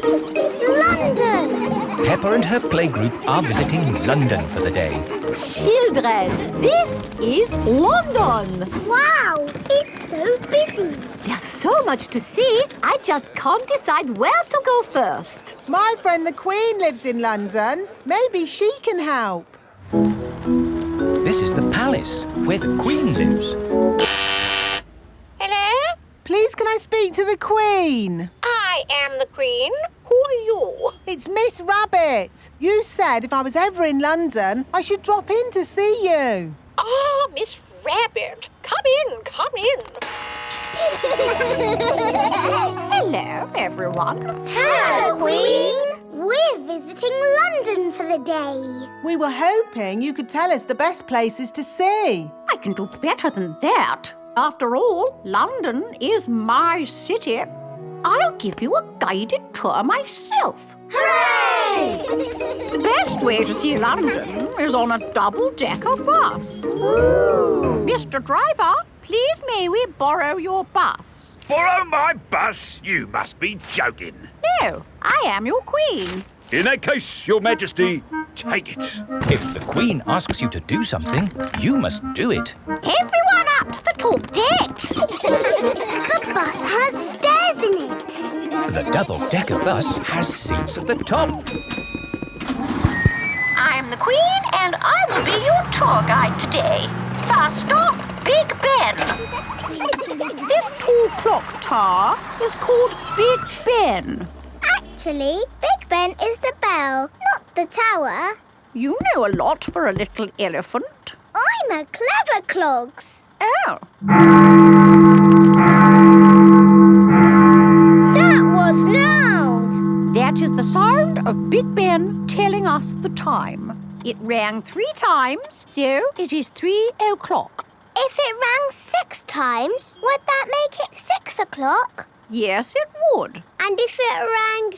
London! Peppa and her playgroup are visiting London for the day. Children, this is London. Wow, it's so busy. There's so much to see, I just can't decide where to go first. My friend the Queen lives in London. Maybe she can help. This is the palace, where the Queen lives. Hello? Please, can I speak to the Queen? I am the Queen. Who are you? It's Miss Rabbit. You said if I was ever in London, I should drop in to see you. Oh, Miss Rabbit. Come in, come in. Hello, everyone. Hello, Queen. We're visiting London for the day. We were hoping you could tell us the best places to see. I can do better than that. After all, London is my city. I'll give you a guided tour myself. Hooray! The best way to see London is on a double-decker bus. Ooh. Mr. Driver, please may we borrow your bus? Borrow my bus? You must be joking. No, I am your queen. In that case, Your Majesty, take it. If the Queen asks you to do something, you must do it. Everyone up to the top deck. The bus has stairs in it. The double-decker bus has seats at the top. I'm the Queen and I will be your tour guide today. First stop, Big Ben. This tall clock tower is called Big Ben. Actually, Big Ben is the bell, not the tower. You know a lot for a little elephant. I'm a clever clogs. Oh. That was loud. That is the sound of Big Ben telling us the time. It rang 3 times, so it is 3 o'clock. If it rang 6 times, would that make it 6 o'clock? Yes, it would. And if it rang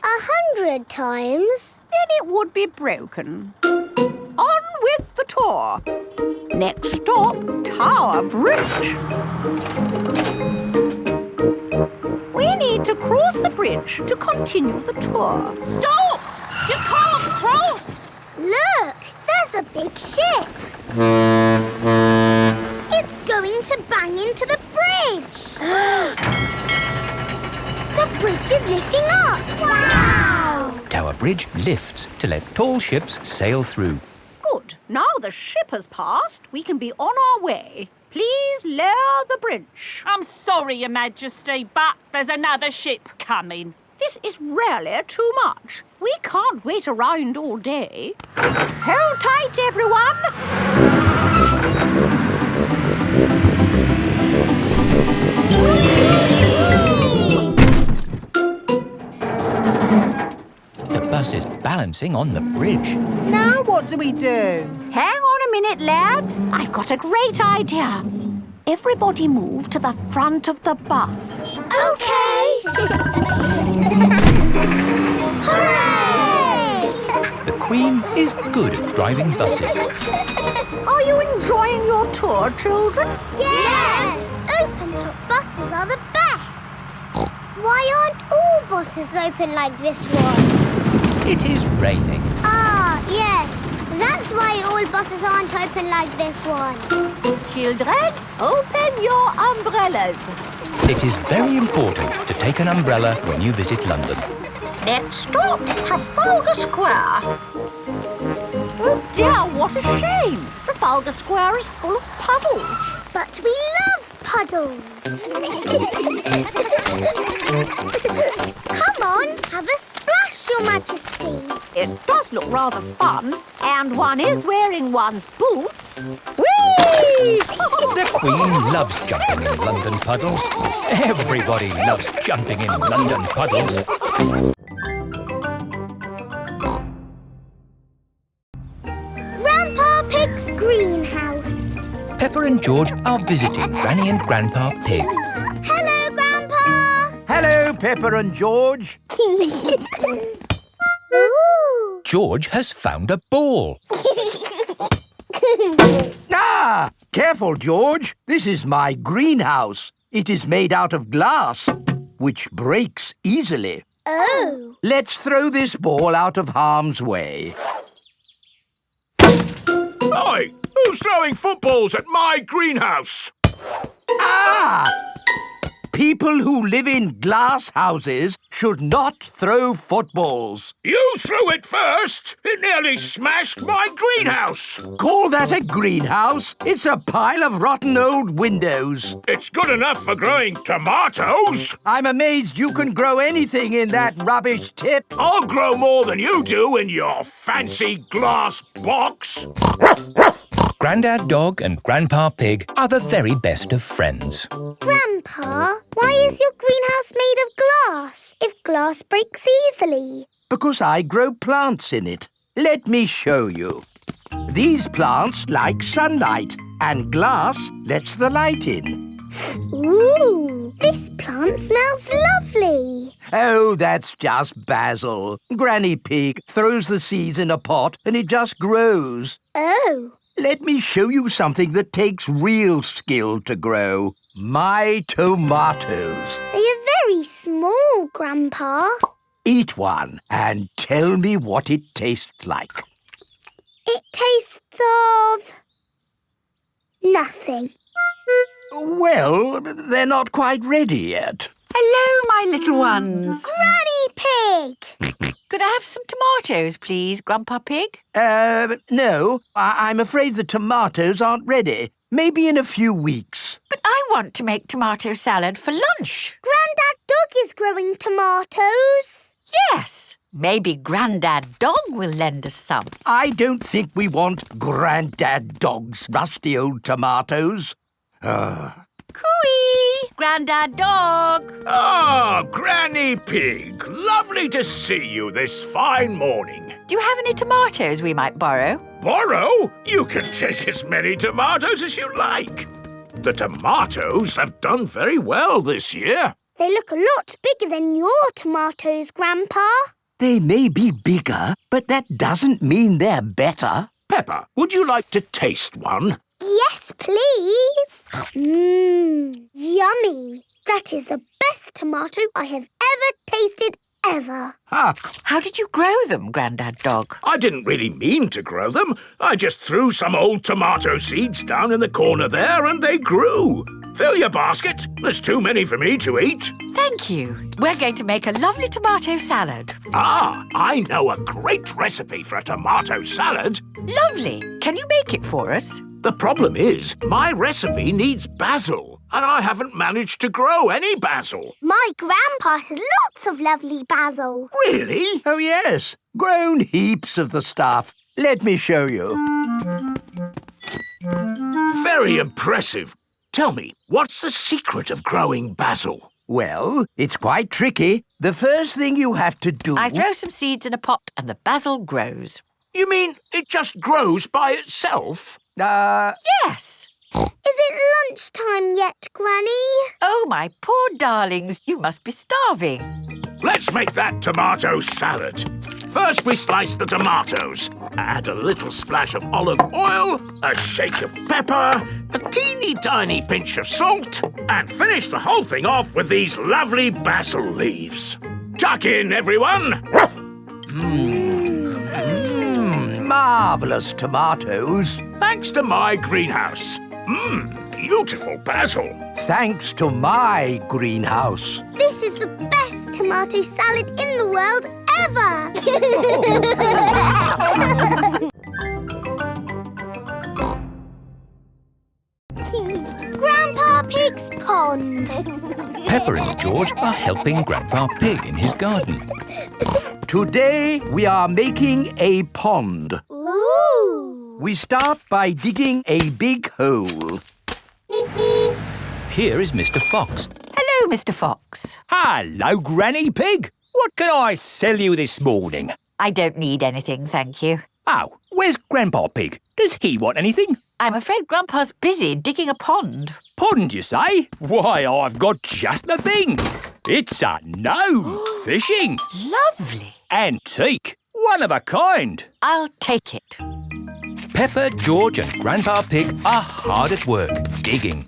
100 times? Then it would be broken. On with the tour. Next stop, Tower Bridge. We need to cross the bridge to continue the tour. Stop! You can't cross! Look, there's a big ship. It's going to bang into the bridge. The bridge is lifting up. Wow! Tower Bridge lifts to let tall ships sail through. Good. Now the ship has passed, we can be on our way. Please lower the bridge. I'm sorry, Your Majesty, but there's another ship coming. This is really too much. We can't wait around all day. Hold tight, everyone. The bus is balancing on the bridge. Now what do we do? Hang on a minute, lads. I've got a great idea. Everybody move to the front of the bus. Okay. Hooray! The Queen is good at driving buses. Are you enjoying your tour, children? Yes! Open-top buses are the best. Why aren't all buses open like this one? It is raining. Ah, yes. That's why all buses aren't open like this one. Children, open your umbrellas. It is very important to take an umbrella when you visit London. Next stop, Trafalgar Square. Oh dear, what a shame. Trafalgar Square is full of puddles. But we love puddles. Come on, have a splash, Your Majesty. It does look rather fun, and one is wearing one's boots. Whee! The Queen loves jumping in London puddles. Everybody loves jumping in London puddles. Grandpa Pig's greenhouse. Peppa and George are visiting Granny and Grandpa Pig. Hello, Grandpa. Hello, Peppa and George. Ooh. George has found a ball. Ah! Careful, George. This is my greenhouse. It is made out of glass, which breaks easily. Oh. Let's throw this ball out of harm's way. Oi! Who's throwing footballs at my greenhouse? Ah! People who live in glass houses should not throw footballs. You threw it first! It nearly smashed my greenhouse! Call that a greenhouse? It's a pile of rotten old windows. It's good enough for growing tomatoes! I'm amazed you can grow anything in that rubbish tip. I'll grow more than you do in your fancy glass box! Grandad Dog and Grandpa Pig are the very best of friends. Grandpa, why is your greenhouse made of glass if glass breaks easily? Because I grow plants in it. Let me show you. These plants like sunlight, and glass lets the light in. Ooh, this plant smells lovely. Oh, that's just basil. Granny Pig throws the seeds in a pot and it just grows. Oh. Let me show you something that takes real skill to grow. My tomatoes. They are very small, Grandpa. Eat one and tell me what it tastes like. It tastes of... nothing. Well, they're not quite ready yet. Hello, my little ones. Granny Pig! Could I have some tomatoes, please, Grandpa Pig? No. I'm afraid the tomatoes aren't ready. Maybe in a few weeks. But I want to make tomato salad for lunch. Grandad Dog is growing tomatoes. Yes. Maybe Grandad Dog will lend us some. I don't think we want Grandad Dog's rusty old tomatoes. Cooey! Grandad Dog! Ah, Granny Pig! Lovely to see you this fine morning. Do you have any tomatoes we might borrow? Borrow? You can take as many tomatoes as you like. The tomatoes have done very well this year. They look a lot bigger than your tomatoes, Grandpa. They may be bigger, but that doesn't mean they're better. Peppa, would you like to taste one? Yes, please. Yummy. That is the best tomato I have ever tasted ever. How did you grow them, Grandad Dog? I didn't really mean to grow them. I just threw some old tomato seeds down in the corner there and they grew. Fill your basket. There's too many for me to eat. Thank you. We're going to make a lovely tomato salad. Ah, I know a great recipe for a tomato salad. Lovely. Can you make it for us? The problem is, my recipe needs basil, and I haven't managed to grow any basil. My grandpa has lots of lovely basil. Really? Oh, yes. Grown heaps of the stuff. Let me show you. Very impressive. Tell me, what's the secret of growing basil? Well, it's quite tricky. The first thing you have to do... I throw some seeds in a pot and the basil grows. You mean it just grows by itself? Yes. Is it lunchtime yet, Granny? Oh, my poor darlings, you must be starving. Let's make that tomato salad. First, we slice the tomatoes. Add a little splash of olive oil, a shake of pepper, a teeny tiny pinch of salt, and finish the whole thing off with these lovely basil leaves. Tuck in, everyone. Marvellous tomatoes. Thanks to my greenhouse. Beautiful basil. Thanks to my greenhouse. This is the best tomato salad in the world ever. Grandpa Pig's pond. Peppa and George are helping Grandpa Pig in his garden. Today we are making a pond. Ooh. We start by digging a big hole. Here is Mr. Fox. Hello, Mr. Fox. Hello, Granny Pig. What can I sell you this morning? I don't need anything, thank you. Oh, where's Grandpa Pig? Does he want anything? I'm afraid Grandpa's busy digging a pond. Pond, you say? Why, I've got just the thing. It's a gnome fishing. Lovely. Antique. One of a kind. I'll take it. Peppa, George and Grandpa Pig are hard at work, digging.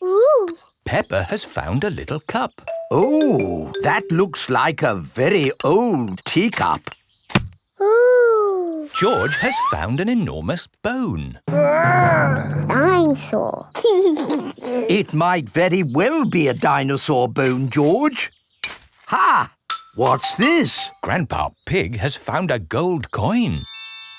Ooh. Peppa has found a little cup. Oh, that looks like a very old teacup. Ooh. George has found an enormous bone. Dinosaur. It might very well be a dinosaur bone, George. Ha! What's this? Grandpa Pig has found a gold coin.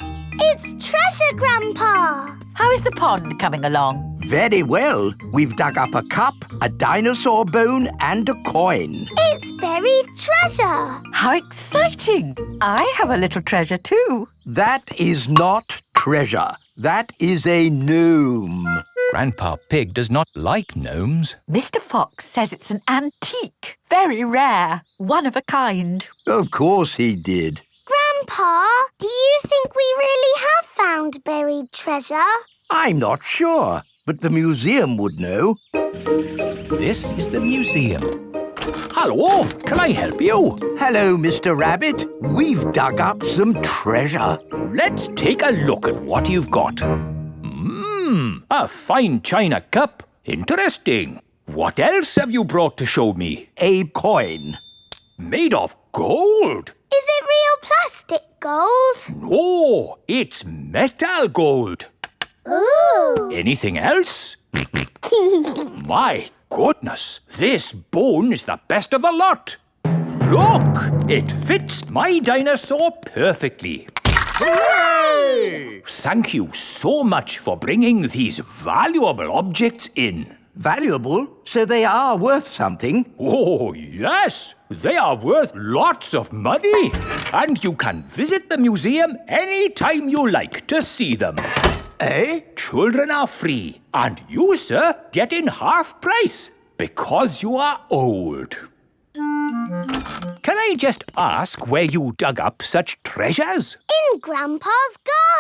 It's treasure, Grandpa. How is the pond coming along? Very well. We've dug up a cup, a dinosaur bone and a coin. It's buried treasure. How exciting! I have a little treasure too. That is not treasure. That is a gnome. Grandpa Pig does not like gnomes. Mr. Fox says it's an antique, very rare, one of a kind. Of course he did. Grandpa, do you think we really have found buried treasure? I'm not sure, but the museum would know. This is the museum. Hello, can I help you? Hello, Mr. Rabbit. We've dug up some treasure. Let's take a look at what you've got. A fine china cup. Interesting. What else have you brought to show me? A coin. Made of gold. Is it real plastic gold? No, it's metal gold. Ooh. Anything else? My goodness, this bone is the best of the lot. Look, it fits my dinosaur perfectly. Hooray! Thank you so much for bringing these valuable objects in. Valuable, so they are worth something. Oh, yes, they are worth lots of money. And you can visit the museum any time you like to see them. Eh? Children are free, and you, sir, get in half price because you are old. Can I just ask where you dug up such treasures? In Grandpa's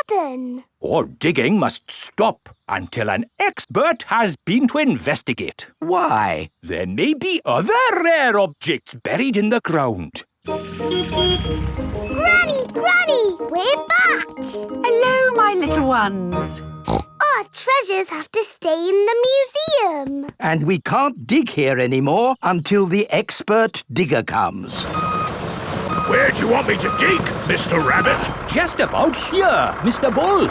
garden. All digging must stop until an expert has been to investigate. Why? There may be other rare objects buried in the ground. Granny, we're back. Hello, my little ones. Our treasures have to stay in the museum. And we can't dig here anymore until the expert digger comes. Where do you want me to dig, Mr. Rabbit? Just about here, Mr. Bull.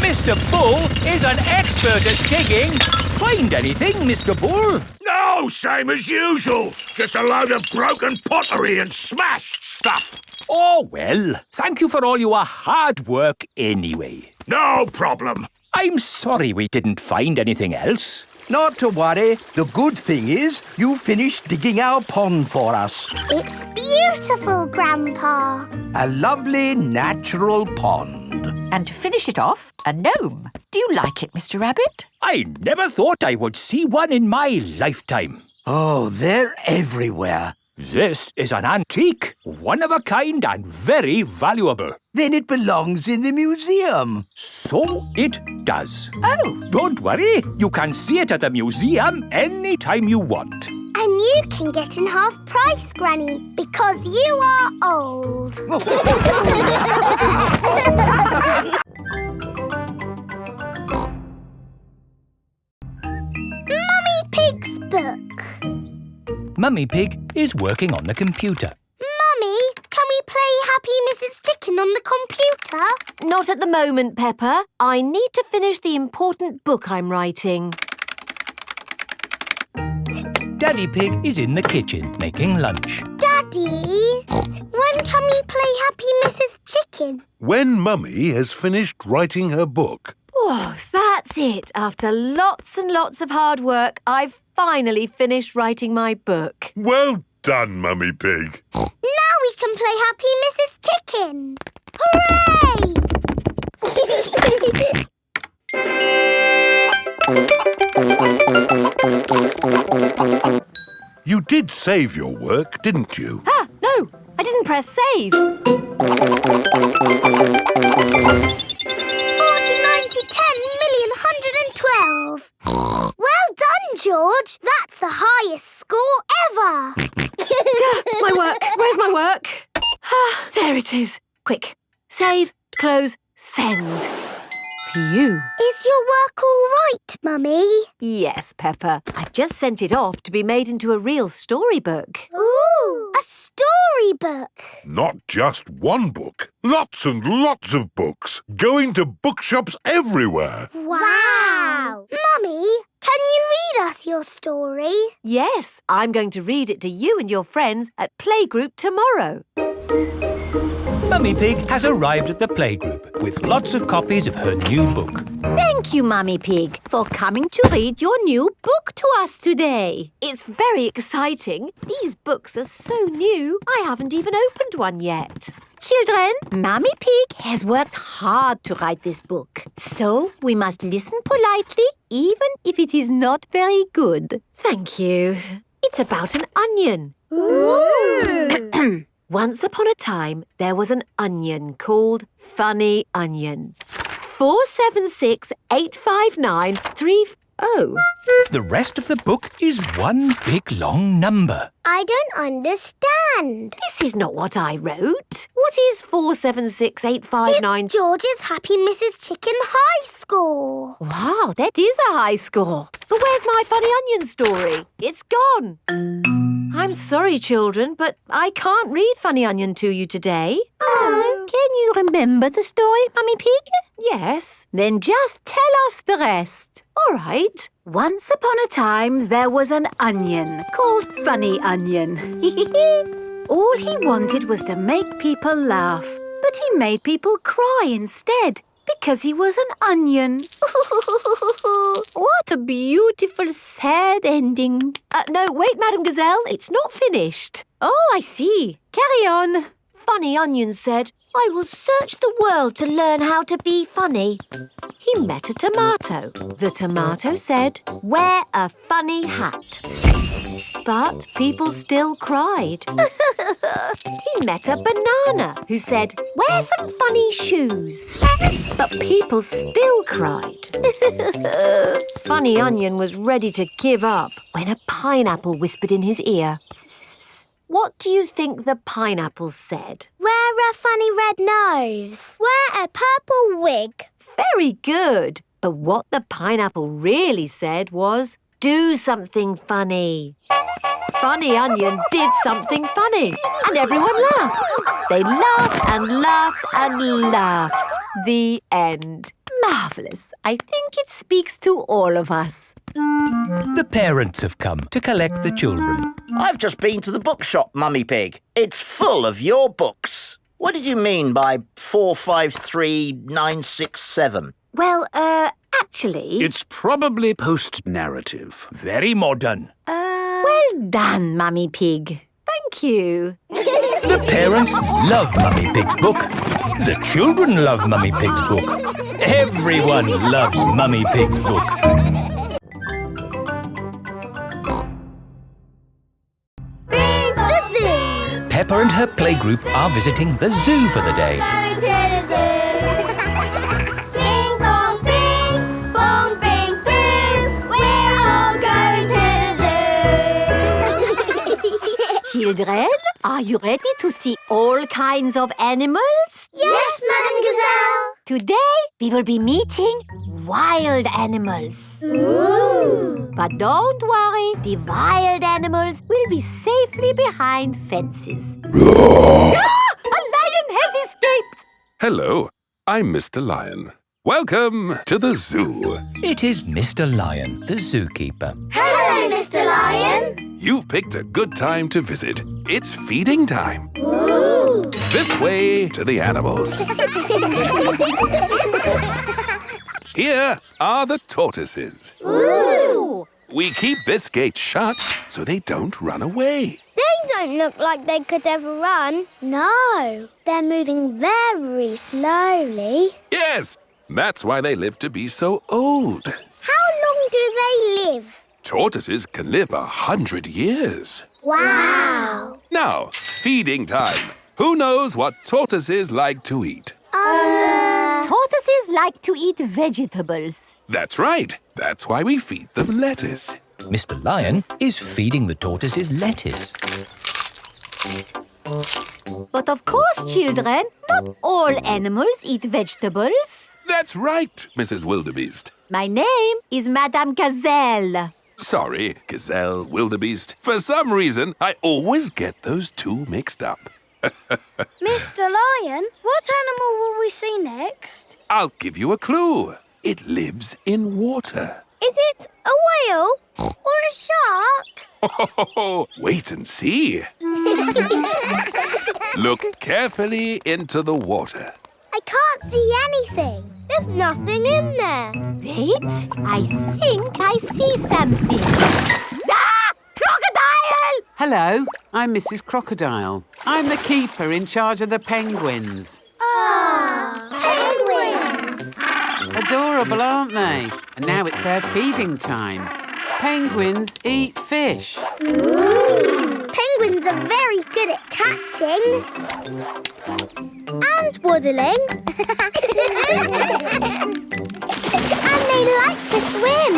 Mr. Bull is an expert at digging. Find anything, Mr. Bull? No, same as usual. Just a load of broken pottery and smashed stuff. Oh, well, thank you for all your hard work anyway. No problem. I'm sorry we didn't find anything else. Not to worry. The good thing is you finished digging our pond for us. It's beautiful, Grandpa. A lovely natural pond. And to finish it off, a gnome. Do you like it, Mr. Rabbit? I never thought I would see one in my lifetime. Oh, they're everywhere. This is an antique, one of a kind and very valuable. Then it belongs in the museum. So it does. Oh. Don't worry, you can see it at the museum anytime you want. And you can get in half price, Granny, because you are old. Mummy Pig's book. Mummy Pig is working on the computer. Mummy, can we play Happy Mrs. Chicken on the computer? Not at the moment, Peppa. I need to finish the important book I'm writing. Daddy Pig is in the kitchen making lunch. Daddy, when can we play Happy Mrs. Chicken? When Mummy has finished writing her book. Oh, that's it. After lots and lots of hard work, I've finally finished writing my book. Well done, Mummy Pig. Now we can play Happy Mrs. Chicken. Hooray! You did save your work, didn't you? Ah, no, I didn't press save. 40, 90, 10 million, 112. Well done, George. That's the highest score ever. My work. Where's my work? Ah, there it is. Quick. Save, close, send. Phew. Is your work all right, Mummy? Yes, Peppa. I've just sent it off to be made into a real storybook. Ooh, a storybook. Not just one book. Lots and lots of books. Going to bookshops everywhere. Wow. Mummy, can you read us your story? Yes, I'm going to read it to you and your friends at playgroup tomorrow. Mummy Pig has arrived at the playgroup with lots of copies of her new book. Thank you, Mummy Pig, for coming to read your new book to us today. It's very exciting. These books are so new, I haven't even opened one yet. Children, Mummy Pig has worked hard to write this book. So we must listen politely, even if it is not very good. Thank you. It's about an onion. Ooh. Once upon a time, there was an onion called Funny Onion. 4768593. Oh. The rest of the book is one big long number. I don't understand. This is not what I wrote. What is 4768593? It's George's Happy Mrs. Chicken high score. Wow, that is a high score. But where's my Funny Onion story? It's gone. I'm sorry, children, but I can't read Funny Onion to you today. Oh. Can you remember the story, Mummy Pig? Yes. Then just tell us the rest. All right. Once upon a time, there was an onion called Funny Onion. All he wanted was to make people laugh, but he made people cry instead because he was an onion. What a beautiful, sad ending. No, wait, Madame Gazelle, it's not finished. Oh, I see. Carry on. Funny Onion said, I will search the world to learn how to be funny. He met a tomato. The tomato said, wear a funny hat. But people still cried. He met a banana who said, wear some funny shoes. But people still cried. Funny Onion was ready to give up when a pineapple whispered in his ear. What do you think the pineapple said? Wear a funny red nose. Wear a purple wig. Very good. But what the pineapple really said was, do something funny. Funny Onion did something funny, and everyone laughed. They laughed and laughed and laughed. The end. Marvellous. I think it speaks to all of us. The parents have come to collect the children. I've just been to the bookshop, Mummy Pig. It's full of your books. What did you mean by 453967? Well, actually... It's probably post-narrative. Very modern. Well done, Mummy Pig. Thank you. The parents love Mummy Pig's book. The children love Mummy Pig's book. Everyone loves Mummy Pig's book. The zoo. Peppa and her playgroup are visiting the zoo for the day. Going to the zoo. Bing bong bing, bong bing boom. We're all going to the zoo. Children, are you ready to see all kinds of animals? Yes, Madame Gazelle. Today, we will be meeting wild animals. Ooh. But don't worry, the wild animals will be safely behind fences. A lion has escaped! Hello, I'm Mr. Lion. Welcome to the zoo. It is Mr. Lion, the zookeeper. Hello, Mr. Lion. You've picked a good time to visit. It's feeding time. Ooh. This way to the animals. Here are the tortoises. Ooh. We keep this gate shut so they don't run away. They don't look like they could ever run. No, they're moving very slowly. Yes, that's why they live to be so old. How long do they live? Tortoises can live 100 years. Wow. Now, feeding time. Who knows what tortoises like to eat? Tortoises like to eat vegetables. That's right. That's why we feed them lettuce. Mr. Lion is feeding the tortoises lettuce. But of course, children, not all animals eat vegetables. That's right, Mrs. Wildebeest. My name is Madame Gazelle. Sorry, Gazelle, Wildebeest. For some reason, I always get those two mixed up. Mr. Lion, what animal will we see next? I'll give you a clue. It lives in water. Is it a whale or a shark? Wait and see. Look carefully into the water. I can't see anything. There's nothing in there. Wait, I think I see something. Ah! Crocodile! Hello, I'm Mrs. Crocodile. I'm the keeper in charge of the penguins. Penguins! Adorable, aren't they? And now it's their feeding time. Penguins eat fish. Ooh. Penguins are very good at catching. And waddling. And they like to swim.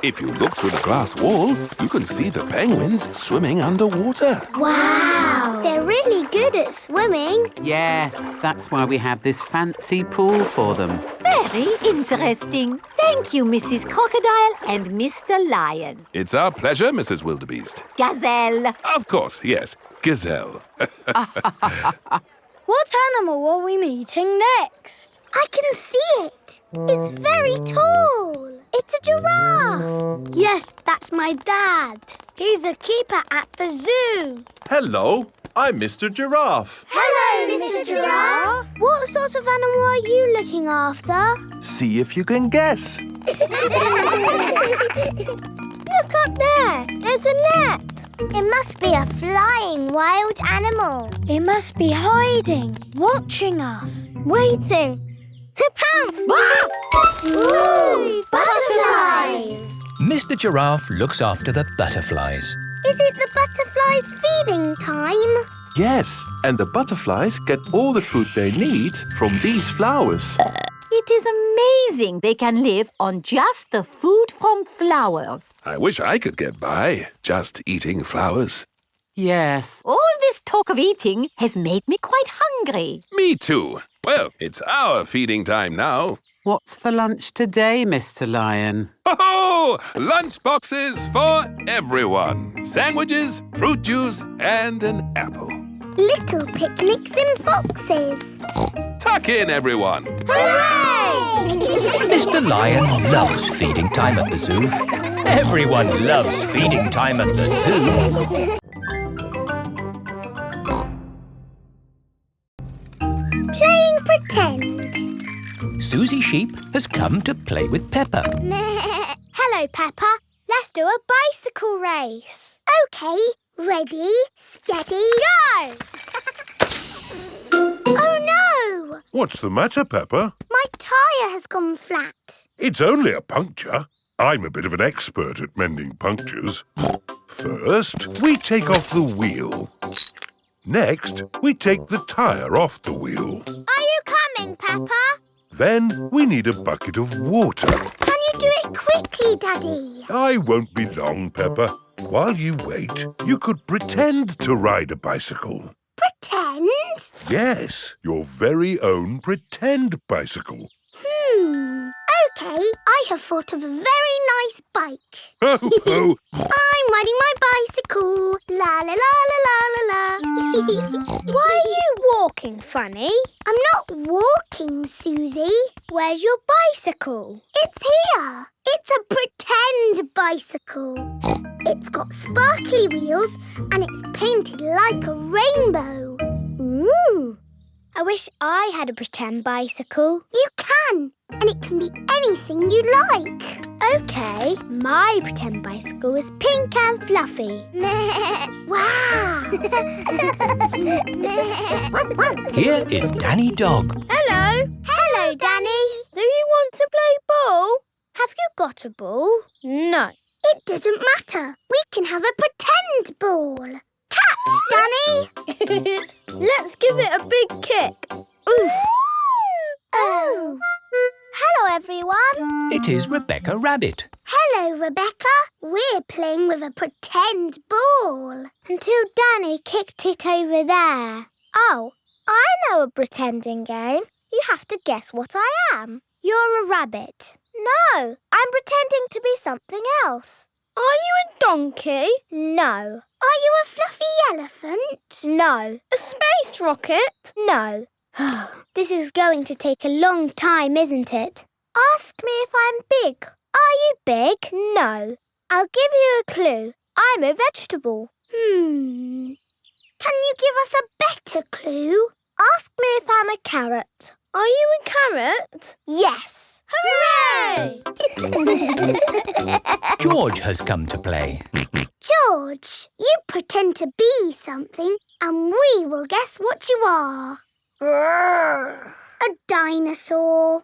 If you look through the glass wall, you can see the penguins swimming underwater. Wow! They're really good at swimming. Yes, that's why we have this fancy pool for them. Very interesting. Thank you, Mrs. Crocodile and Mr. Lion. It's our pleasure, Mrs. Wildebeest. Gazelle. Of course, yes, Gazelle. What animal are we meeting next? I can see it. It's very tall. It's a giraffe. Yes, that's my dad. He's a keeper at the zoo. Hello, I'm Mr. Giraffe. Hello, Mr. Giraffe. What sort of animal are you looking after? See if you can guess. Look up there. There's a net. It must be a flying wild animal. It must be hiding, watching us, waiting to pounce. Ooh, butterflies! Mr. Giraffe looks after the butterflies. Is it the butterflies' feeding time? Yes, and the butterflies get all the food they need from these flowers. It is amazing they can live on just the food from flowers. I wish I could get by just eating flowers. Yes. All this talk of eating has made me quite hungry. Me too. Well, it's our feeding time now. What's for lunch today, Mr. Lion? Oh, lunch boxes for everyone. Sandwiches, fruit juice, and an apple. Little picnics in boxes. Tuck in, everyone. Hooray! Mr. Lion loves feeding time at the zoo. Everyone loves feeding time at the zoo. Playing pretend. Suzy Sheep has come to play with Peppa. Hello, Peppa. Let's do a bicycle race. OK, ready, steady, go! Oh, no! What's the matter, Peppa? My tyre has gone flat. It's only a puncture. I'm a bit of an expert at mending punctures. First, we take off the wheel. Next, we take the tyre off the wheel. Are you coming, Peppa? Then we need a bucket of water. Can you do it quickly, Daddy? I won't be long, Peppa. While you wait, you could pretend to ride a bicycle. Pretend? Yes, your very own pretend bicycle. OK, I have thought of a very nice bike. Ho, ho! I'm riding my bicycle. La la la la la la la. Why are you walking funny? I'm not walking, Suzy. Where's your bicycle? It's here. It's a pretend bicycle. It's got sparkly wheels and it's painted like a rainbow. Ooh. I wish I had a pretend bicycle. You can, and it can be anything you like. OK, my pretend bicycle is pink and fluffy. Wow! Here is Danny Dog. Hello. Hello, Danny. Do you want to play ball? Have you got a ball? No. It doesn't matter. We can have a pretend ball. Catch, Danny! Let's give it a big kick. Oof! Oh! Hello, everyone. It is Rebecca Rabbit. Hello, Rebecca. We're playing with a pretend ball until Danny kicked it over there. Oh, I know a pretending game. You have to guess what I am. You're a rabbit. No, I'm pretending to be something else. Are you a donkey? No. Are you a fluffy elephant? No. A space rocket? No. This is going to take a long time, isn't it? Ask me if I'm big. Are you big? No. I'll give you a clue. I'm a vegetable. Can you give us a better clue? Ask me if I'm a carrot. Are you a carrot? Yes. Hooray! George has come to play. George, you pretend to be something and we will guess what you are. A dinosaur.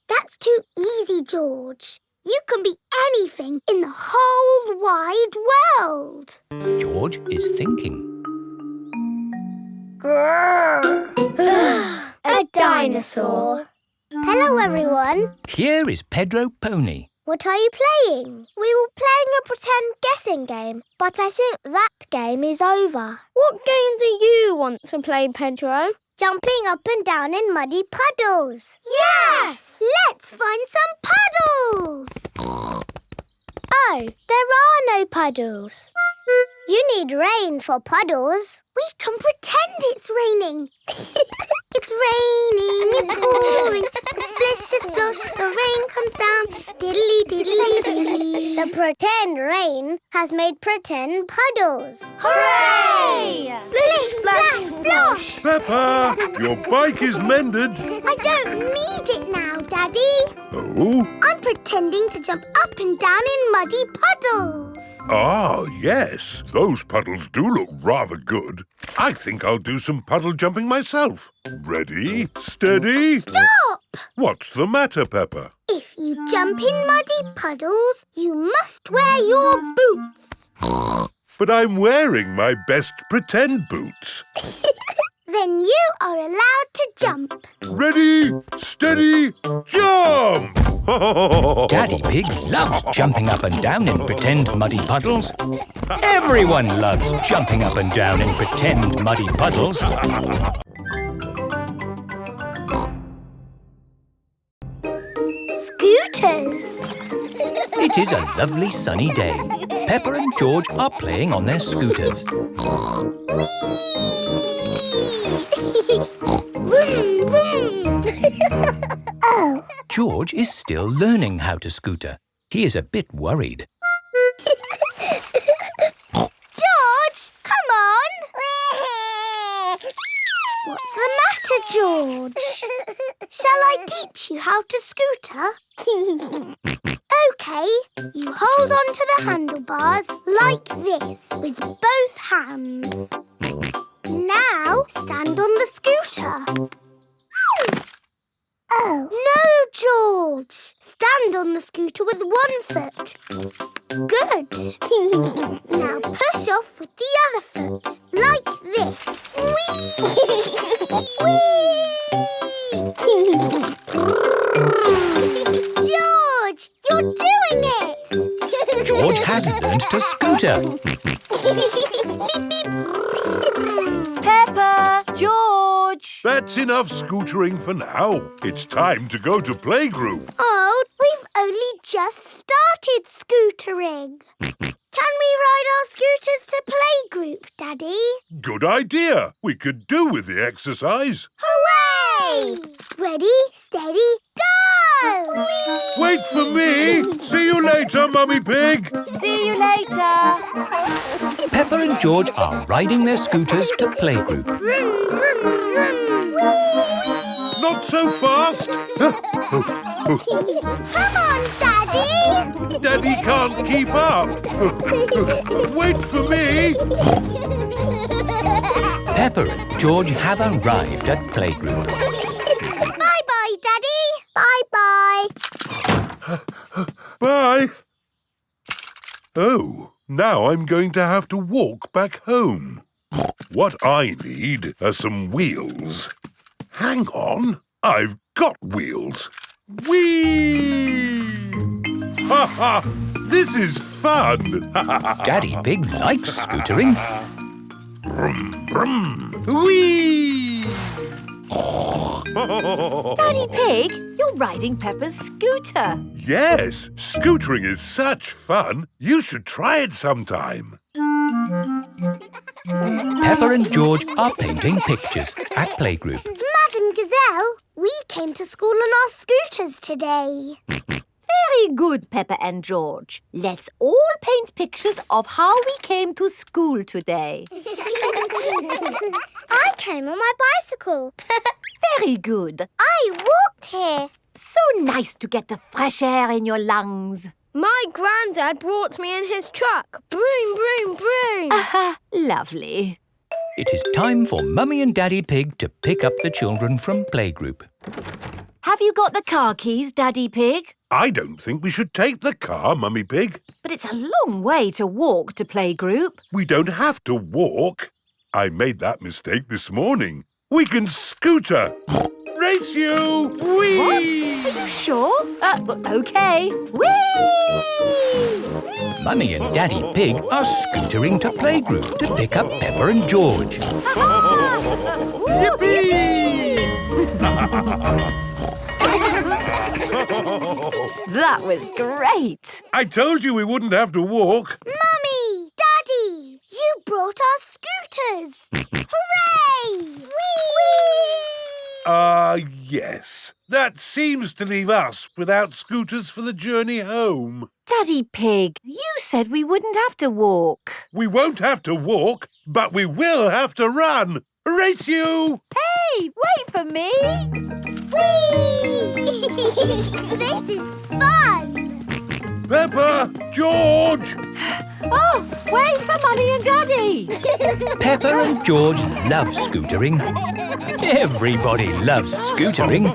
That's too easy, George. You can be anything in the whole wide world. George is thinking. A dinosaur. Hello, everyone. Here is Pedro Pony. What are you playing? We were playing a pretend guessing game, but I think that game is over. What game do you want to play, Pedro? Jumping up and down in muddy puddles. Yes! Let's find some puddles! Oh, there are no puddles. You need rain for puddles. We can pretend it's raining. It's raining, it's pouring, splish, splosh, the rain comes down, diddly diddly dee. The pretend rain has made pretend puddles. Hooray! Splish, splash, splosh! Peppa, your bike is mended. I don't need it now, Daddy. Oh? I'm pretending to jump up and down in muddy puddles. Ah, yes. Those puddles do look rather good. I think I'll do some puddle jumping myself. Ready, steady. Stop! What's the matter, Peppa? If you jump in muddy puddles, you must wear your boots. But I'm wearing my best pretend boots. Then you are allowed to jump. Ready, steady, jump! Daddy Pig loves jumping up and down in pretend muddy puddles. Everyone loves jumping up and down in pretend muddy puddles. Scooters! It is a lovely sunny day. Peppa and George are playing on their scooters. Vroom, vroom. Oh. George is still learning how to scooter. He is a bit worried. George, come on! What's the matter, George? Shall I teach you how to scooter? OK, you hold on to the handlebars like this with both hands. Now stand on the scooter. Oh. No, George. Stand on the scooter with one foot. Good. Now push off with the other foot, like this. George, you're doing it! George has learned to scooter. Peppa! George! That's enough scootering for now. It's time to go to playgroup. Oh, we've only just started scootering. Can we ride our scooters to playgroup, Daddy? Good idea. We could do with the exercise. Hooray! Ready, steady, go! Wait for me. See you later, Mummy Pig. See you later. Peppa and George are riding their scooters to playgroup. Vroom, vroom, vroom. Not so fast. Come on, Daddy! Daddy can't keep up. Wait for me. Peppa and George have arrived at playgroup. Bye-bye, Daddy. Bye-bye. Bye. Oh, now I'm going to have to walk back home. What I need are some wheels. Hang on, I've got wheels. Whee! Ha ha! This is fun! Daddy Pig likes scootering. Brum, brum. Whee! Daddy Pig, you're riding Peppa's scooter. Yes, scootering is such fun. You should try it sometime. Peppa and George are painting pictures at playgroup. Madam Gazelle, we came to school on our scooters today. Very good, Peppa and George. Let's all paint pictures of how we came to school today. I came on my bicycle. Very good. I walked here. So nice to get the fresh air in your lungs. My granddad brought me in his truck. Broom, broom, broom. Lovely. It is time for Mummy and Daddy Pig to pick up the children from playgroup. Have you got the car keys, Daddy Pig? I don't think we should take the car, Mummy Pig. But it's a long way to walk to playgroup. We don't have to walk. I made that mistake this morning. We can scooter. Race you! Whee! What? Are you sure? OK. Whee! Mummy and Daddy Pig are scootering to playgroup to pick up Peppa and George. Yippee! That was great. I told you we wouldn't have to walk. Mummy! Daddy! You brought our scooters! Hooray! Whee! Yes. That seems to leave us without scooters for the journey home. Daddy Pig, you said we wouldn't have to walk. We won't have to walk, but we will have to run. Race you! Hey, wait for me. Whee! This is fun! Peppa! George! Oh, wait for Mummy and Daddy. Peppa and George love scootering. Everybody loves scootering.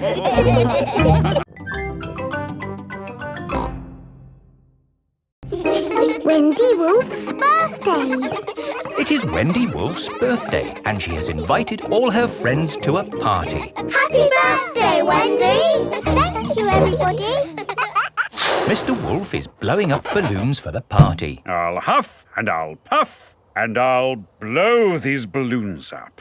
Wendy Wolf's birthday. It is Wendy Wolf's birthday and she has invited all her friends to a party. Happy birthday, Wendy! Thank you, everybody. Mr. Wolf is blowing up balloons for the party. I'll huff and I'll puff and I'll blow these balloons up.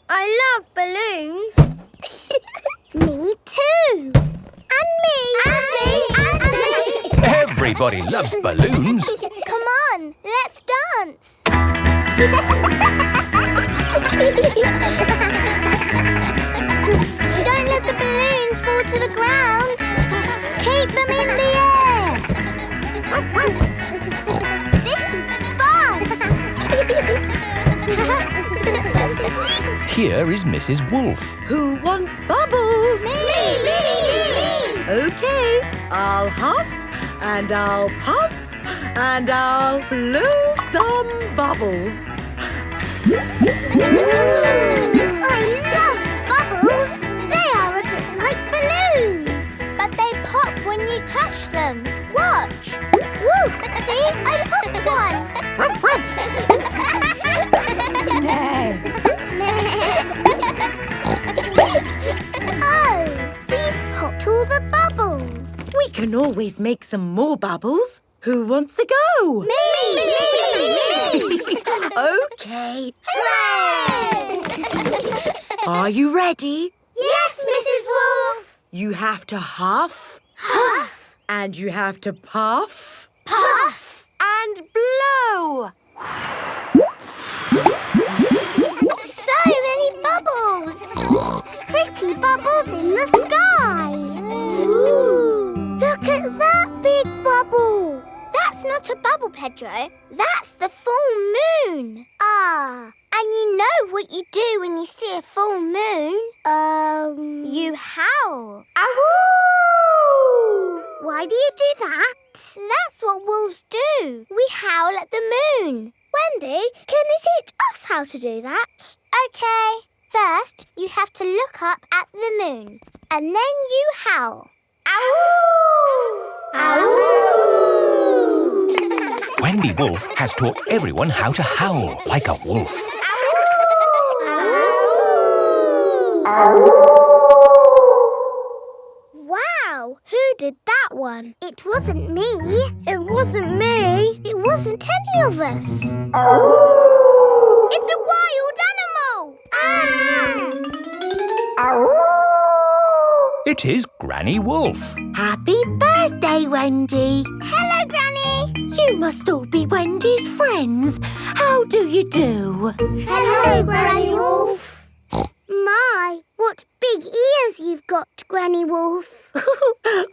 I love balloons. Me too. And me. And me. And me. Everybody loves balloons. Come on, let's dance. Don't let the balloons fall to the ground. Keep them in the air. This is fun. Here is Mrs. Wolf. Who wants bubbles? Me. OK, I'll huff and I'll puff and I'll blow some bubbles. I love bubbles. They are a bit like balloons, but they pop when you touch them. Watch. Woo! See, I popped one. Oh, we've popped all the bubbles. We can always make some more bubbles. Who wants to go? Me! OK. Hooray! Are you ready? Yes, Mrs. Wolf. You have to huff. Huff. And you have to puff. Puff. And blow. So many bubbles. Pretty bubbles in the sky. Ooh. Look at that big bubble. That's not a bubble, Pedro. That's the full moon. Ah, and you know what you do when you see a full moon? You howl. Ahoo! Why do you do that? That's what wolves do. We howl at the moon. Wendy, can you teach us how to do that? OK. First, you have to look up at the moon. And then you howl. Ahoo! Ahoo! Wendy Wolf has taught everyone how to howl like a wolf. Wow, who did that one? It wasn't me. It wasn't me. It wasn't any of us. It's a wild animal. It is Granny Wolf. Happy birthday, Wendy. Hello, Granny. You must all be Wendy's friends. How do you do? Hello, Granny Wolf. My, what big ears you've got, Granny Wolf.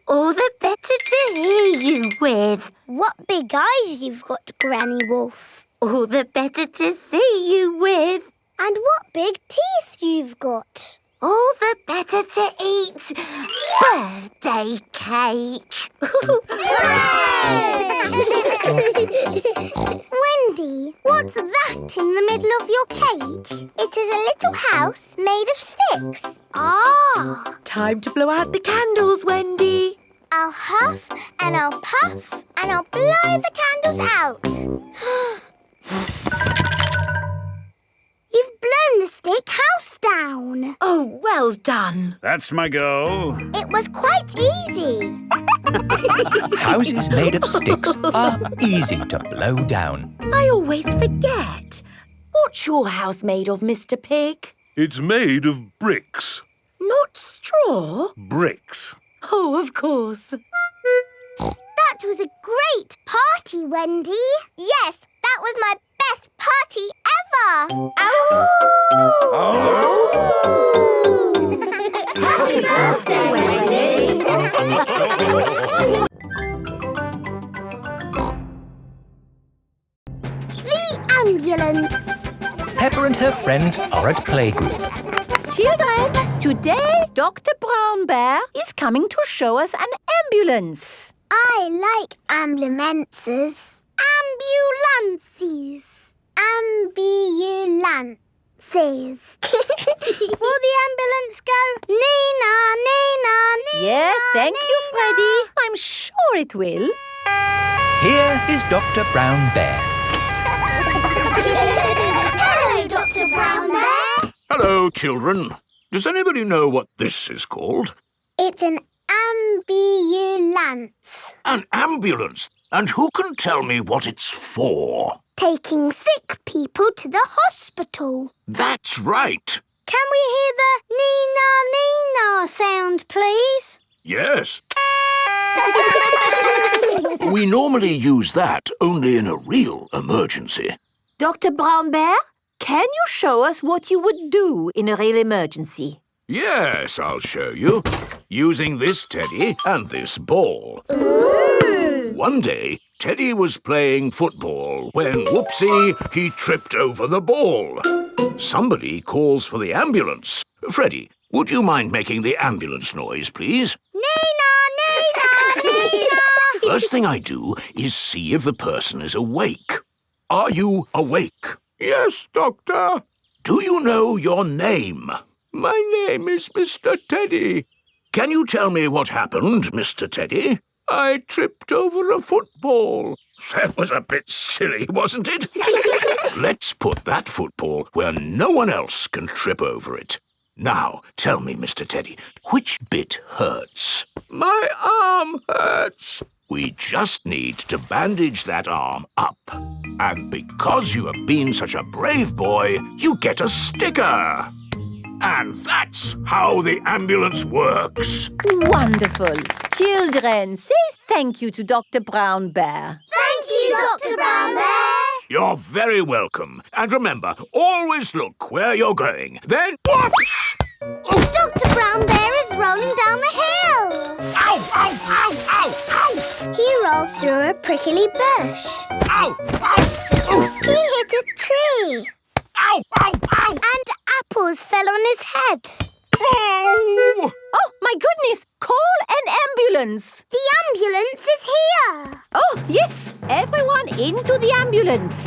All the better to hear you with. What big eyes you've got, Granny Wolf. All the better to see you with. And what big teeth you've got. All the better to eat birthday cake. Wendy, what's that in the middle of your cake? It is a little house made of sticks. Ah! Time to blow out the candles, Wendy. I'll huff and I'll puff and I'll blow the candles out. You've blown the stick house down. Oh, well done. That's my go. It was quite easy. Houses made of sticks are easy to blow down. I always forget. What's your house made of, Mr. Pig? It's made of bricks. Not straw? Bricks. Oh, of course. That was a great party, Wendy. Yes, that was my best party ever. Happy birthday, Wendy. The ambulance. Peppa and her friends are at playgroup. Children, today Dr. Brown Bear is coming to show us an ambulance. I like ambulances. Ambulances. Ambulances. Will the ambulance go Nina, Nina, Nina? Yes, thank you, Freddy. I'm sure it will. Here is Dr. Brown Bear. Hello, Dr. Brown Bear. Hello, children. Does anybody know what this is called? It's an ambulance. An ambulance. And who can tell me what it's for? Taking sick people to the hospital. That's right. Can we hear the Nina, Nina sound, please? Yes. We normally use that only in a real emergency. Dr. Brown Bear, can you show us what you would do in a real emergency? Yes, I'll show you. Using this teddy and this ball. Ooh. One day, Teddy was playing football when, whoopsie, he tripped over the ball. Somebody calls for the ambulance. Freddy, would you mind making the ambulance noise, please? Nina, Nina, Nina. First thing I do is see if the person is awake. Are you awake? Yes, Doctor. Do you know your name? My name is Mr. Teddy. Can you tell me what happened, Mr. Teddy? I tripped over a football. That was a bit silly, wasn't it? Let's put that football where no one else can trip over it. Now, tell me, Mr. Teddy, which bit hurts? My arm hurts. We just need to bandage that arm up. And because you have been such a brave boy, you get a sticker. And that's how the ambulance works. Wonderful. Children, say thank you to Dr. Brown Bear. Thank you, Dr. Brown Bear. You're very welcome. And remember, always look where you're going. Then, whoops! Dr. Brown Bear is rolling down the hill. Ow, ow, ow, ow, ow! He rolled through a prickly bush. Ow, ow! He hit a tree. Ow, ow, ow! And apples fell on his head. Oh! Oh, my goodness! Call an ambulance! The ambulance is here! Oh, yes! Everyone into the ambulance!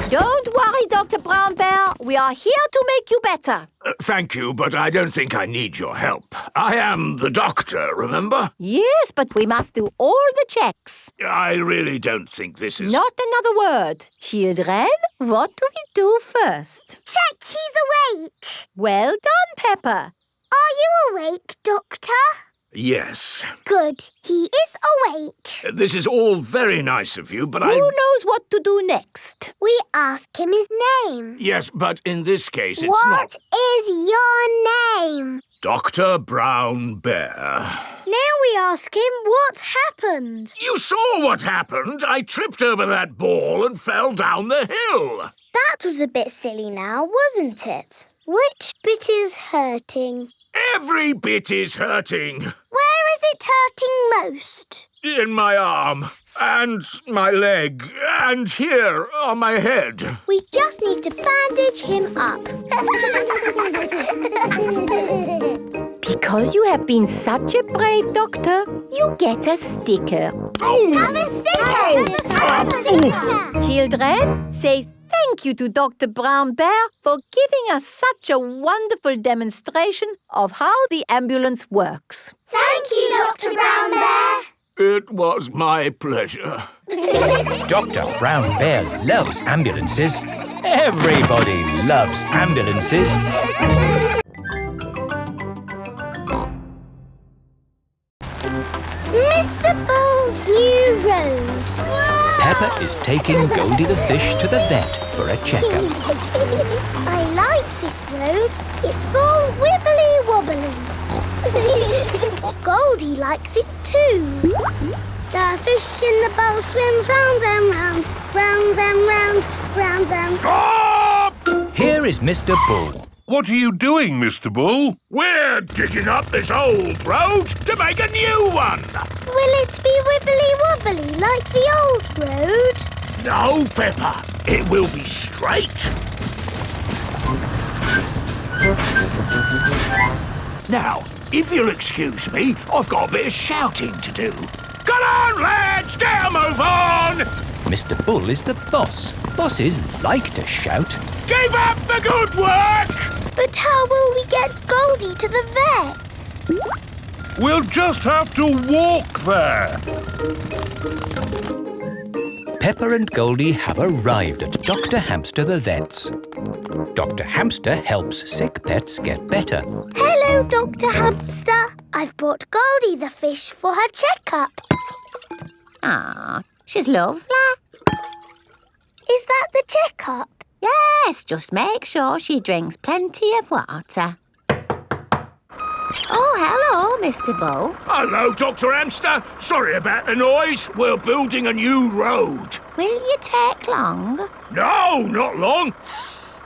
Don't worry, Dr. Brown Bear. We are here to make you better. Thank you, but I don't think I need your help. I am the doctor, remember? Yes, but we must do all the checks. I really don't think this is... Not another word. Children, what do we do first? Check he's awake. Well done, Peppa. Are you awake, Doctor? Yes. Good. He is awake. This is all very nice of you, but Who knows what to do next? We ask him his name. Yes, but in this case it's What is your name? Dr. Brown Bear. Now we ask him what happened. You saw what happened. I tripped over that ball and fell down the hill. That was a bit silly now, wasn't it? Which bit is hurting? Every bit is hurting. Where is it hurting most? In my arm, and my leg, and here on my head. We just need to bandage him up. Because you have been such a brave doctor, you get a sticker. Oh! Have a sticker! Have a sticker! Children, say thank you to Dr. Brown Bear for giving us such a wonderful demonstration of how the ambulance works. Thank you, Dr. Brown Bear. It was my pleasure. Dr. Brown Bear loves ambulances. Everybody loves ambulances. Mr. Bull's new road. Peppa is taking Goldie the fish to the vet for a checkup. I like this road. It's all wibbly-wobbly. Goldie likes it too. The fish in the bowl swims round and round, round and round, round and... Stop! Here is Mr. Bull. What are you doing, Mr. Bull? We're digging up this old road to make a new one. Will it be wibbly-wobbly like the old road? No, Peppa. It will be straight. Now, if you'll excuse me, I've got a bit of shouting to do. Come on, lads! Now move on! Mr. Bull is the boss. Bosses like to shout. Keep up the good work! But how will we get Goldie to the vets? We'll just have to walk there. Peppa and Goldie have arrived at Dr. Hamster the vet's. Dr. Hamster helps sick pets get better. Hello, Dr. Hamster. I've brought Goldie the fish for her checkup. Ah, she's lovely. Is that the checkup? Yes, just make sure she drinks plenty of water. Oh, hello, Mr. Bull. Hello, Dr. Hamster. Sorry about the noise. We're building a new road. Will you take long? No, not long.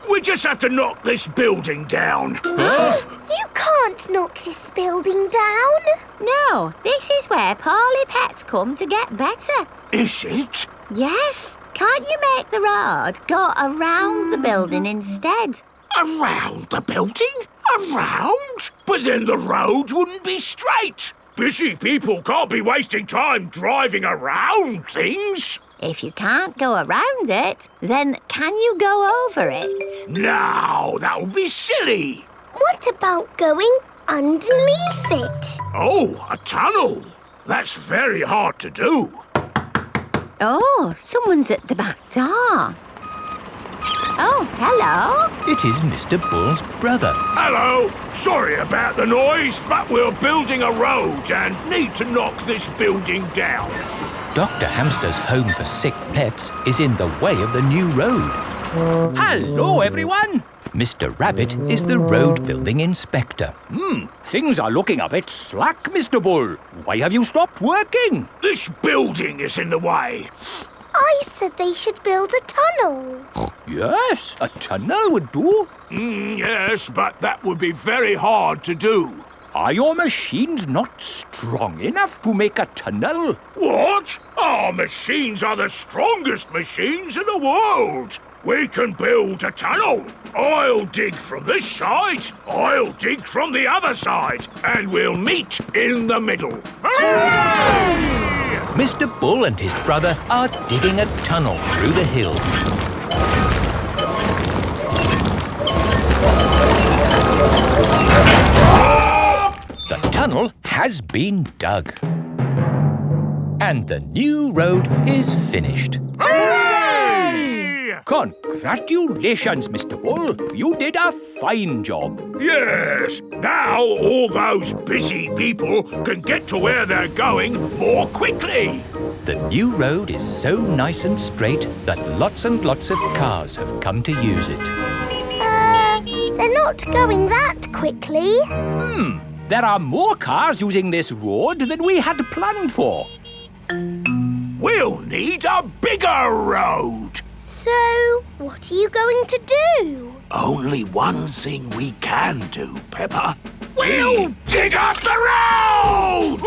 We just have to knock this building down. You can't knock this building down. No, this is where poorly pets come to get better. Is it? Yes. Can't you make the road go around the building instead? Around the building? Around? But then the road wouldn't be straight. Busy people can't be wasting time driving around things. If you can't go around it, then can you go over it? No, that would be silly. What about going underneath it? Oh, a tunnel. That's very hard to do. Oh, someone's at the back door. Oh, hello. It is Mr. Bull's brother. Hello. Sorry about the noise, but we're building a road and need to knock this building down. Dr. Hamster's home for sick pets is in the way of the new road. Hello, everyone. Mr. Rabbit is the road building inspector. Things are looking a bit slack, Mr. Bull. Why have you stopped working? This building is in the way. I said they should build a tunnel. Yes, a tunnel would do. Yes, but that would be very hard to do. Are your machines not strong enough to make a tunnel? What? Our machines are the strongest machines in the world. We can build a tunnel. I'll dig from this side, I'll dig from the other side, and we'll meet in the middle. Hooray! Mr. Bull and his brother are digging a tunnel through the hill. The tunnel has been dug. And the new road is finished. Hooray! Congratulations, Mr. Bull. You did a fine job. Yes, now all those busy people can get to where they're going more quickly. The new road is so nice and straight that lots and lots of cars have come to use it. They're not going that quickly. There are more cars using this road than we had planned for. We'll need a bigger road. So, what are you going to do? Only one thing we can do, Peppa. We'll dig up the road!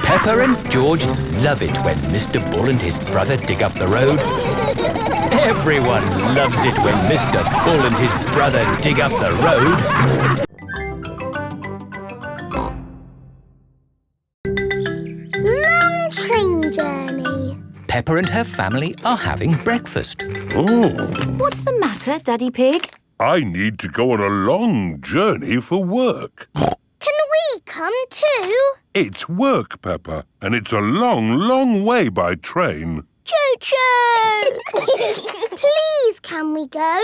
Peppa and George love it when Mr. Bull and his brother dig up the road. Everyone loves it when Mr. Bull and his brother dig up the road. Long train journey. Peppa and her family are having breakfast. What's the matter, Daddy Pig? I need to go on a long journey for work. Can we come too? It's work, Peppa, and it's a long, long way by train. Choo-choo! Please, can we go?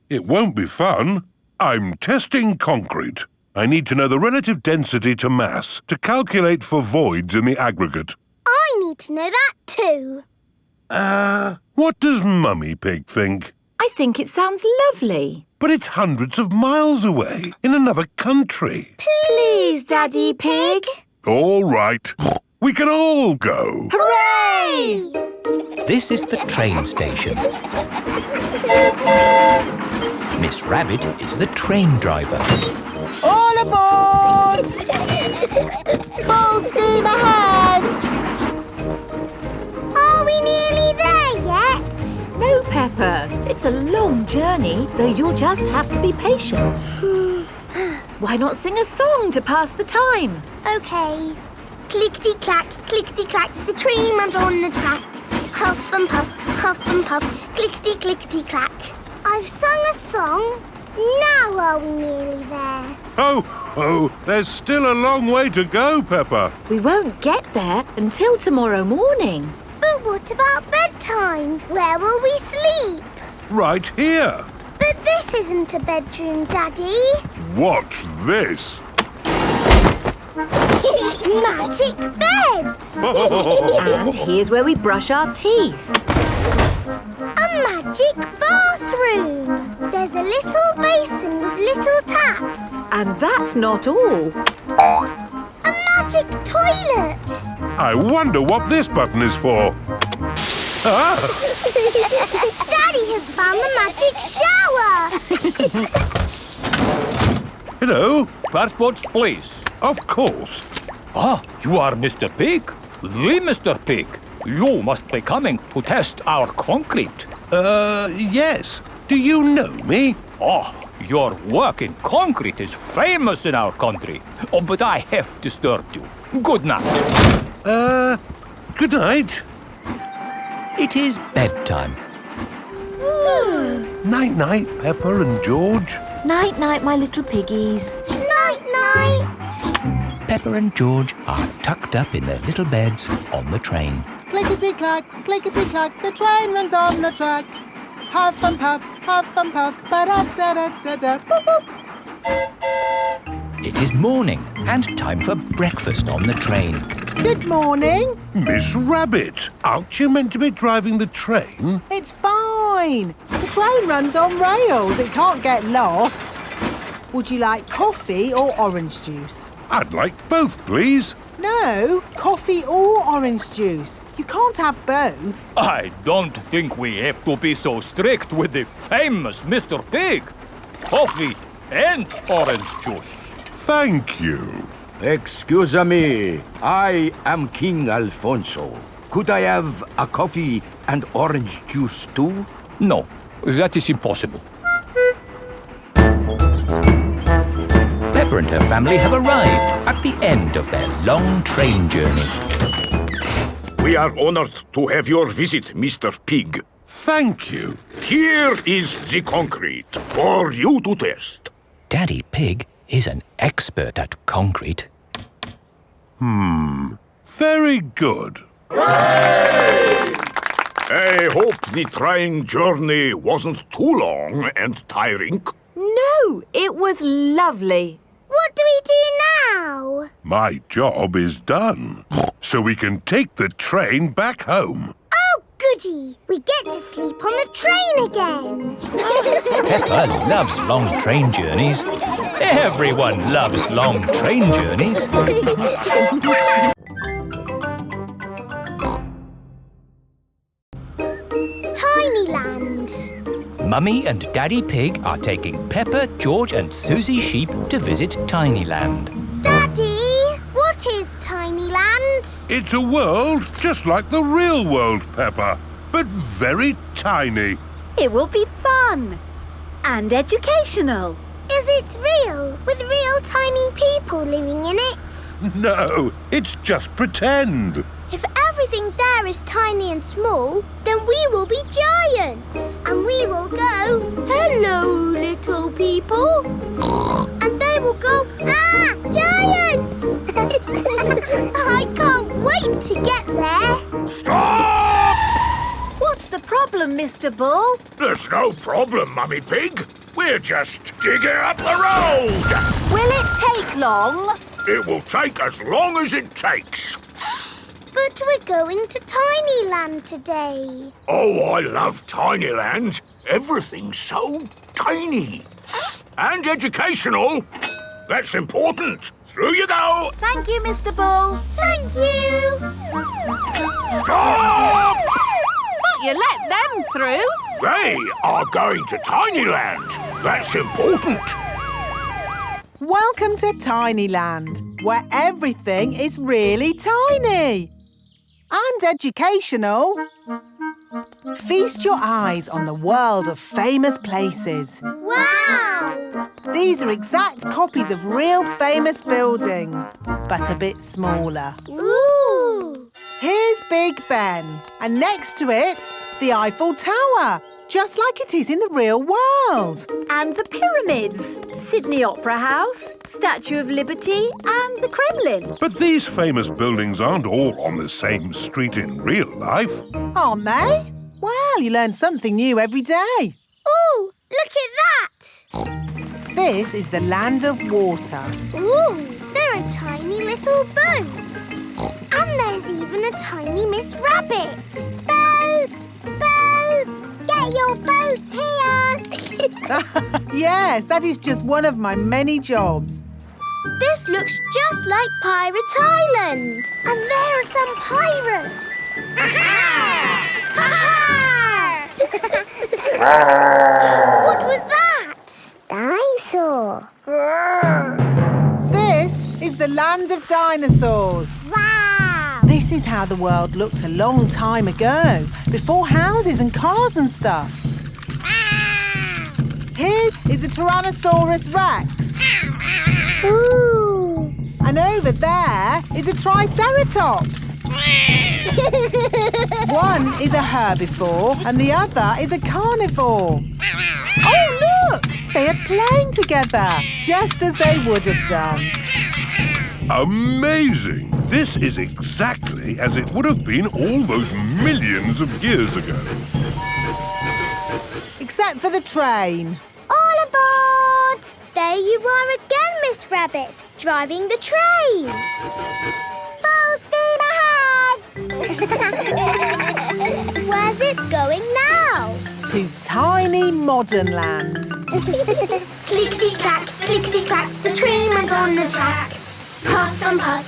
It won't be fun. I'm testing concrete. I need to know the relative density to mass to calculate for voids in the aggregate. I need to know that too. What does Mummy Pig think? I think it sounds lovely. But it's hundreds of miles away, in another country. Please, Daddy Pig. All right. We can all go. Hooray! This is the train station. Miss Rabbit is the train driver. All aboard! Full steam ahead! Are we nearly there yet? No, Peppa. It's a long journey, so you'll just have to be patient. Why not sing a song to pass the time? OK. Clickety-clack, clickety-clack, the train runs on the track. Huff and puff, clickety-clickety-clack. I've sung a song. Now are we nearly there? Oh, there's still a long way to go, Peppa. We won't get there until tomorrow morning. But what about bedtime? Where will we sleep? Right here. But this isn't a bedroom, Daddy. Watch this. Magic beds! And here's where we brush our teeth. A magic bathroom! There's a little basin with little taps. And that's not all. A magic toilet! I wonder what this button is for. Daddy has found the magic shower! Hello? Passports, please. Of course. You are Mr. Pig? The Mr. Pig. You must be coming to test our concrete. Yes. Do you know me? Your work in concrete is famous in our country. But I have disturbed you. Good night. Good night. It is bedtime. Night-night, Peppa and George. Night-night, my little piggies. Night-night. Peppa and George are tucked up in their little beds on the train. Clickety-clack, the train runs on the track. Huff and puff, ba-da-da-da-da, boop-boop. It is morning and time for breakfast on the train. Good morning. Miss Rabbit, aren't you meant to be driving the train? It's fine. The train runs on rails. It can't get lost. Would you like coffee or orange juice? I'd like both, please. No, coffee or orange juice. You can't have both. I don't think we have to be so strict with the famous Mr. Pig. Coffee and orange juice. Thank you. Excuse me, I am King Alfonso. Could I have a coffee and orange juice too? No, that is impossible. Peppa and her family have arrived at the end of their long train journey. We are honored to have your visit, Mr. Pig. Thank you. Here is the concrete for you to test. Daddy Pig is an expert at concrete. Very good. I hope the train journey wasn't too long and tiring. No, it was lovely. What do we do now? My job is done, so we can take the train back home. Oh, goody! We get to sleep on the train again. Peppa loves long train journeys. Everyone loves long train journeys. Tinyland. Mummy and Daddy Pig are taking Peppa, George and Suzy Sheep to visit Tinyland. Daddy, what is Tinyland? It's a world just like the real world, Peppa, but very tiny. It will be fun and educational. Is it real, with real tiny people living in it? No, it's just pretend. If everything there is tiny and small, then we will be giants. And we will go, hello, little people. And they will go, ah, giants! I can't wait to get there. Stop! What's the problem, Mr. Bull? There's no problem, Mummy Pig. We're just digging up the road. Will it take long? It will take as long as it takes. But we're going to Tinyland today. Oh, I love Tinyland. Everything's so tiny. And educational. That's important. Through you go. Thank you, Mr. Bull. Thank you. Stop! But you let them through. They are going to Tinyland. That's important. Welcome to Tinyland, where everything is really tiny. And educational. Feast your eyes on the world of famous places. Wow! These are exact copies of real famous buildings, but a bit smaller. Ooh! Here's Big Ben, and next to it, the Eiffel Tower, just like it is in the real world. And the pyramids, Sydney Opera House, Statue of Liberty and the Kremlin. But these famous buildings aren't all on the same street in real life. Aren't they? Well, you learn something new every day. Ooh, look at that! This is the land of water. Ooh, there are tiny little boats. And there's even a tiny Miss Rabbit. Boats! Boats! Get your boats here! Yes, that is just one of my many jobs. This looks just like Pirate Island. And there are some pirates. What was that? Dinosaur. This is the land of dinosaurs. Wow! This is how the world looked a long time ago, before houses and cars and stuff. Here is a Tyrannosaurus Rex. Ooh! And over there is a Triceratops. One is a herbivore and the other is a carnivore. Oh, look! They are playing together, just as they would have done. Amazing! This is exactly as it would have been all those millions of years ago. Except for the train. All aboard! There you are again, Miss Rabbit, driving the train. Full steam ahead! Where's it going now? To tiny modern land. Clickety-clack, clickety-clack, the train was on the track. Puff and puff,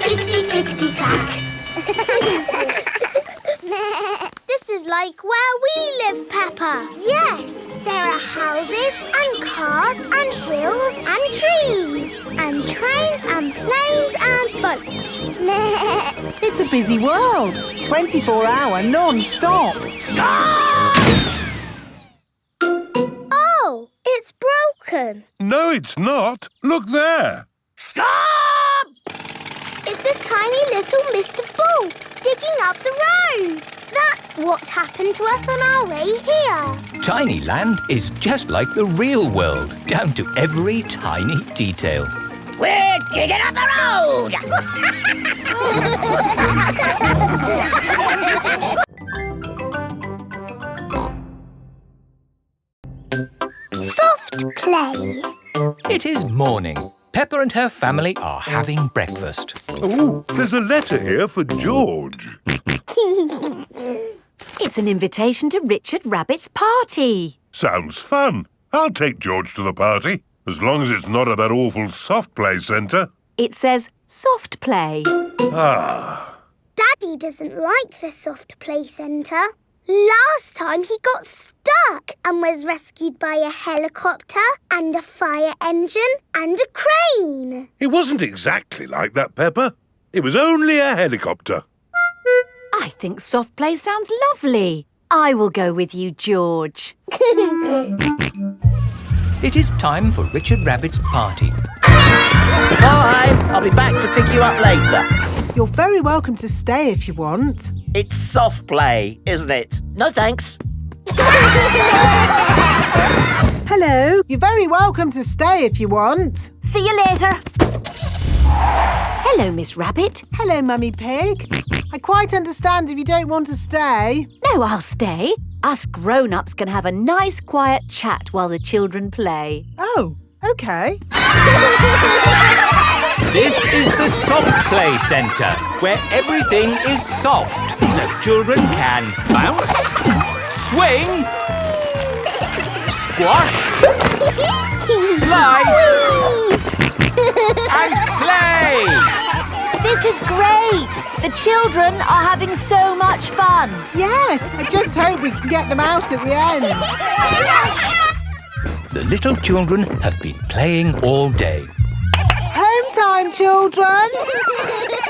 clickety-clickety-clack. This is like where we live, Peppa. Yes, there are houses and cars and hills and trees and trains and planes and boats. It's a busy world. 24-hour non-stop. Stop! Oh, it's broken. No, it's not. Look there. Stop! It's a tiny little Mr. Bull digging up the road. That's what happened to us on our way here. Tinyland is just like the real world, down to every tiny detail. We're digging up the road! Soft play. It is morning. Peppa and her family are having breakfast. Oh, there's a letter here for George. It's an invitation to Richard Rabbit's party. Sounds fun. I'll take George to the party, as long as it's not at that awful soft play centre. It says soft play. Ah. Daddy doesn't like the soft play centre. Last time he got stuck and was rescued by a helicopter and a fire engine and a crane. It wasn't exactly like that, Peppa. It was only a helicopter. I think soft play sounds lovely. I will go with you, George. It is time for Richard Rabbit's party. Bye! I'll be back to pick you up later. You're very welcome to stay if you want. It's soft play, isn't it? No thanks. Hello. You're very welcome to stay if you want. See you later. Hello, Miss Rabbit. Hello, Mummy Pig. I quite understand if you don't want to stay. No, I'll stay. Us grown-ups can have a nice quiet chat while the children play. Oh, OK. This is the soft play centre, where everything is soft, so children can bounce, swing, squash, slide, and play. This is great. The children are having so much fun. Yes, I just hope we can get them out at the end. The little children have been playing all day. Home time, children.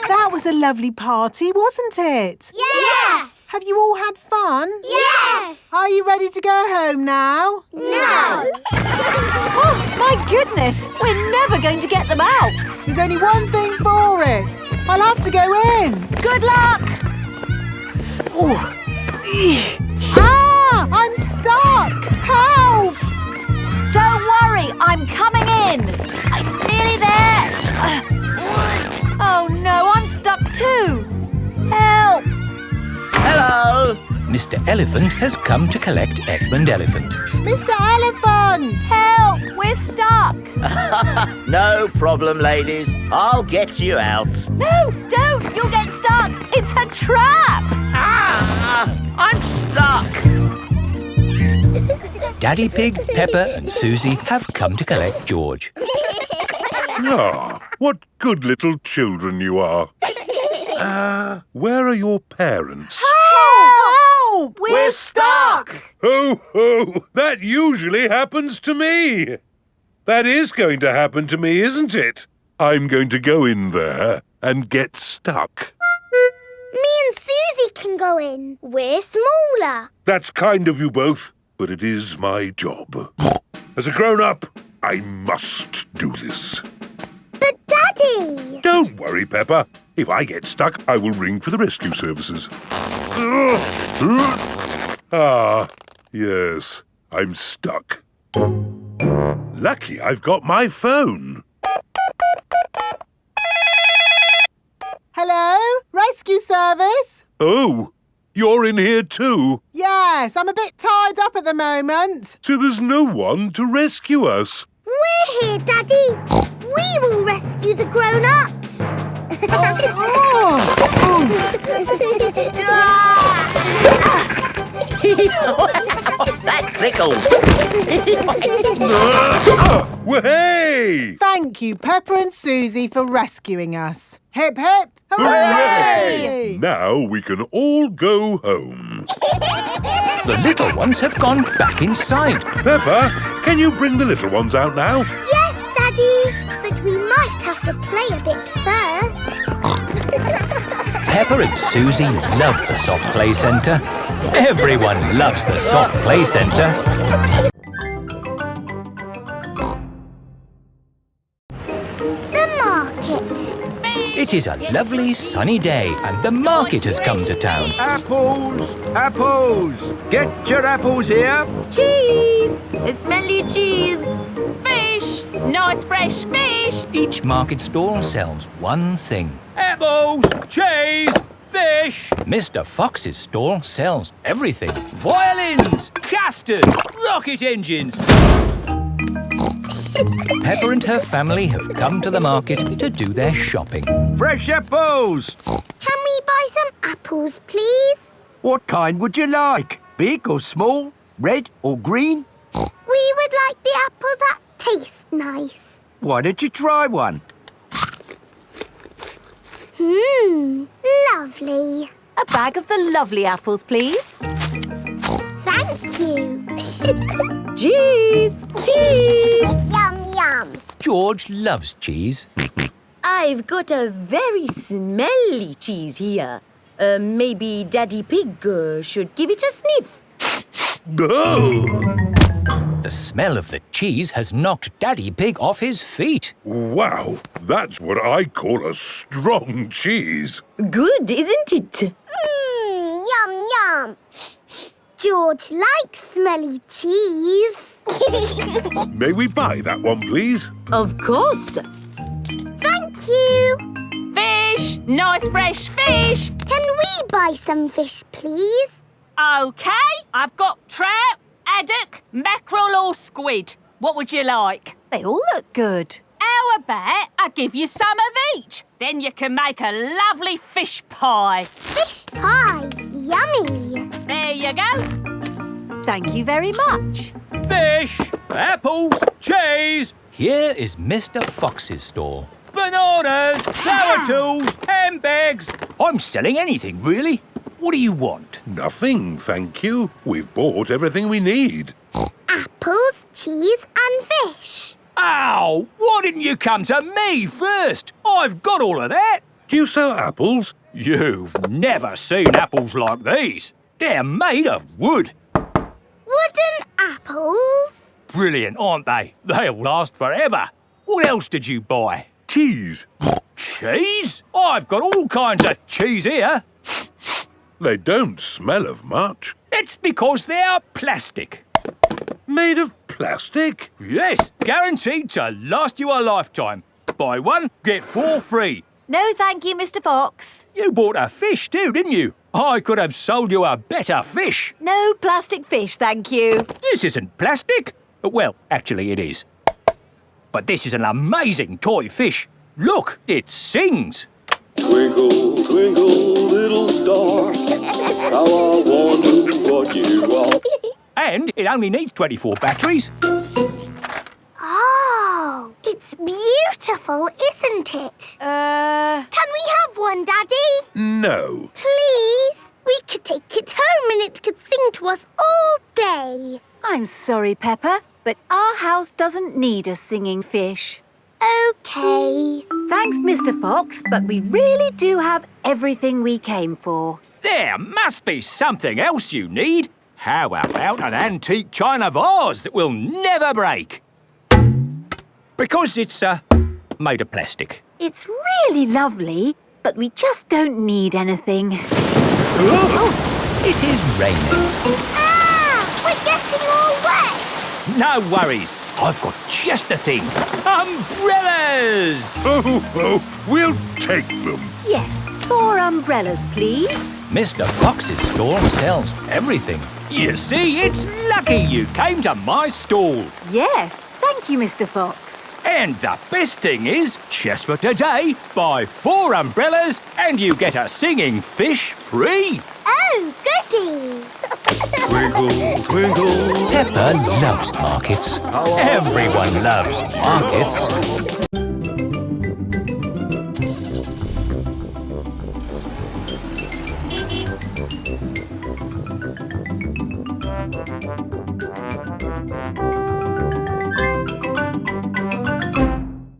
That was a lovely party, wasn't it? Yes! Have you all had fun? Yes! Are you ready to go home now? No! Oh, my goodness. We're never going to get them out. There's only one thing for it. I'll have to go in. Good luck. Ah! I'm stuck! Help! Don't worry, I'm coming in. I'm nearly there. Oh no, I'm stuck too. Help! Hello! Mr. Elephant has come to collect Edmund Elephant. Mr. Elephant! Help! We're stuck. No problem, ladies. I'll get you out. No, don't! You'll get stuck. It's a trap. Ah! I'm stuck. Daddy Pig, Peppa and Suzy have come to collect George. Ah, what good little children you are. Where are your parents? Help! We're stuck! Ho, ho! That usually happens to me. That is going to happen to me, isn't it? I'm going to go in there and get stuck. Me and Suzy can go in. We're smaller. That's kind of you both, but it is my job. As a grown-up, I must do this. But Daddy! Don't worry, Peppa. If I get stuck, I will ring for the rescue services. Ah, yes, I'm stuck. Lucky I've got my phone. Hello? Rescue service? Oh, you're in here too? Yes, I'm a bit tied up at the moment. So there's no one to rescue us. We're here, Daddy. We will rescue the grown-ups. That tickles. Well, hey! Thank you, Peppa and Suzy, for rescuing us. Hip, hip, Hooray! Now we can all go home. The little ones have gone back inside. Peppa, can you bring the little ones out now? Yes, Daddy. But we might have to play a bit first. Peppa and Suzy love the soft play centre. Everyone loves the soft play centre. The market. It is a lovely sunny day and the market has come to town. Apples! Apples! Get your apples here. Cheese! Smelly cheese. Fish! nice fresh fish. Each market stall sells one thing. Apples, cheese, fish. Mr. Fox's stall sells everything. Violins, custard, rocket engines. Peppa and her family have come to the market to do their shopping. Fresh apples! Can we buy some apples, please? What kind would you like? Big or small? Red or green? We would like the apples that taste nice. Why don't you try one? Lovely. A bag of the lovely apples, please. Thank you. Cheese! Cheese! Yum, yum. George loves cheese. I've got a very smelly cheese here. Maybe Daddy Pig should give it a sniff. The smell of the cheese has knocked Daddy Pig off his feet. Wow, that's what I call a strong cheese. Good, isn't it? Yum, yum. George likes smelly cheese. May we buy that one, please? Of course. Thank you. Fish, nice fresh fish. Can we buy some fish, please? OK, I've got trout, haddock, mackerel or squid. What would you like? They all look good. How about I give you some of each? Then you can make a lovely fish pie. Fish pie. Yummy. There you go. Thank you very much. Fish, apples, cheese. Here is Mr. Fox's store. Bananas, flower tools, handbags. I'm selling anything, really. What do you want? Nothing, thank you. We've bought everything we need. Apples, cheese and fish. Ow! Why didn't you come to me first? I've got all of that. Do you sell apples? You've never seen apples like these. They're made of wood. Wooden apples? Brilliant, aren't they? They'll last forever. What else did you buy? Cheese. Cheese? I've got all kinds of cheese here. They don't smell of much. It's because they're plastic. Made of plastic? Yes, guaranteed to last you a lifetime. Buy one, get 4 free. No, thank you, Mr. Fox. You bought a fish too, didn't you? I could have sold you a better fish. No plastic fish, thank you. This isn't plastic. Well, actually it is. But this is an amazing toy fish. Look, it sings. Twinkle, twinkle, little star, how I wonder what you are. And it only needs 24 batteries. Oh, it's beautiful, isn't it? Can we have one, Daddy? No. Please? We could take it home and it could sing to us all day. I'm sorry, Peppa, but our house doesn't need a singing fish. OK. Thanks, Mr. Fox, but we really do have everything we came for. There must be something else you need. How about an antique china vase that will never break? Because it's made of plastic. It's really lovely, but we just don't need anything. It is raining. Ah! We're getting all wet! No worries. I've got just the thing. Umbrellas! Oh, we'll take them. Yes, 4 umbrellas, please. Mr. Fox's store sells everything. You see, it's lucky you came to my stall. Yes, thank you, Mr. Fox. And the best thing is, just for today, buy 4 umbrellas and you get a singing fish free. Oh, goody! Twinkle, twinkle. Peppa loves markets. Everyone loves markets.